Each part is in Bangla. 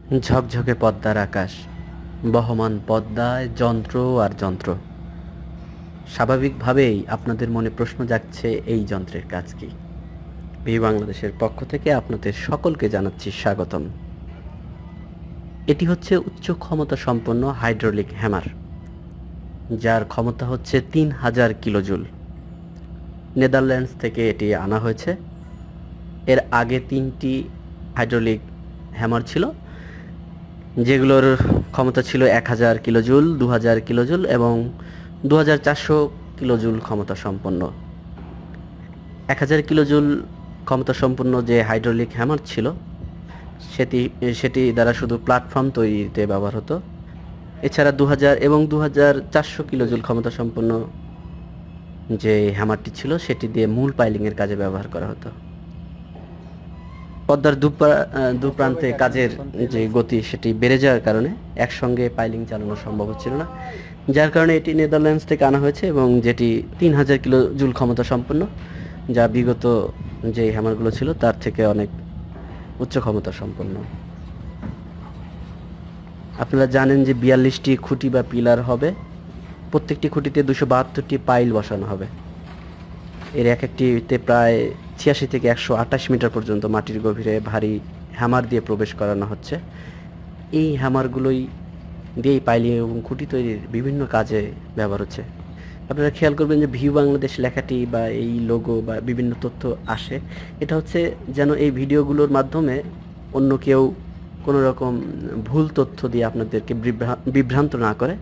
ঝকঝকে পদ্মার আকাশ, বহমান পদ্মায় যন্ত্র আর যন্ত্র। স্বাভাবিকভাবেই আপনাদের মনে প্রশ্ন জাগছে, এই যন্ত্রের কাজ কি? বাংলাদেশের পক্ষ থেকে আপনাদের সকলকে জানাচ্ছি স্বাগতম। এটি হচ্ছে উচ্চ ক্ষমতা সম্পন্ন হাইড্রোলিক হ্যামার, যার ক্ষমতা হচ্ছে 3000 কিলোজুল। নেদারল্যান্ডস থেকে এটি আনা হয়েছে। এর আগে 3টি হাইড্রোলিক হ্যামার ছিল, যেগুলোর ক্ষমতা ছিল 1000 কিলোজুল, 2000 কিলোজুল এবং 2400 কিলোজুল ক্ষমতা সম্পন্ন। 1000 কিলোজুল ক্ষমতা সম্পন্ন যে হাইড্রোলিক হ্যামার ছিল, সেটি দ্বারা শুধু প্ল্যাটফর্ম তৈরিতে ব্যবহার হতো। এছাড়া 2000 এবং 2400 কিলোজুল ক্ষমতা সম্পন্ন যে হ্যামারটি ছিল, সেটি দিয়ে মূল পাইলিংয়ের কাজে ব্যবহার করা হতো। পদ্মার দুপ্রান্তে কাজের যে গতি সেটি বেড়ে যাওয়ার কারণে একসঙ্গে পাইলিং চালানো সম্ভব হচ্ছিল না, যার কারণে এটি নেদারল্যান্ডস থেকে আনা হয়েছে এবং যেটি 3000 কিলোজুল ক্ষমতা সম্পন্ন, যা বিগত যে হ্যামারগুলো ছিল তার থেকে অনেক উচ্চ ক্ষমতা সম্পন্ন। আপনারা জানেন যে 42টি খুঁটি বা পিলার হবে, প্রত্যেকটি খুঁটিতে 272টি পাইল বসানো হবে। এর এক একটিতে প্রায় 86 থেকে 128 মিটার পর্যন্ত মাটির গভীরে ভারী হ্যামার দিয়ে প্রবেশ করানো হচ্ছে। এই হ্যামারগুলোই দিয়েই পাইলিং এবং খুঁটি তৈরির বিভিন্ন কাজে ব্যবহার হচ্ছে। আপনারা খেয়াল করবেন যে ভিউ বাংলাদেশ লেখাটি বা এই লোগো বা বিভিন্ন তথ্য আসে, এটা হচ্ছে যেন এই ভিডিওগুলোর মাধ্যমে অন্য কেউ কোনো রকম ভুল তথ্য দিয়ে আপনাদেরকে বিভ্রান্ত না করে।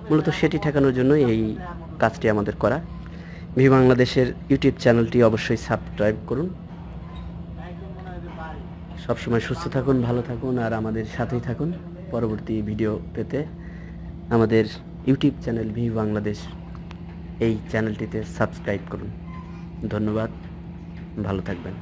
মূলত সেটি ঠেকানোর জন্য এই কাজটি আমাদের করা। ভিউ বাংলাদেশের ইউটিউব চ্যানেলটি অবশ্যই সাবস্ক্রাইব করুন। সবসময় সুস্থ থাকুন, ভালো থাকুন আর আমাদের সাথেই থাকুন। পরবর্তী ভিডিও পেতে আমাদের ইউটিউব চ্যানেল ভিউ বাংলাদেশ এই চ্যানেলটিতে সাবস্ক্রাইব করুন। ধন্যবাদ, ভালো থাকবেন।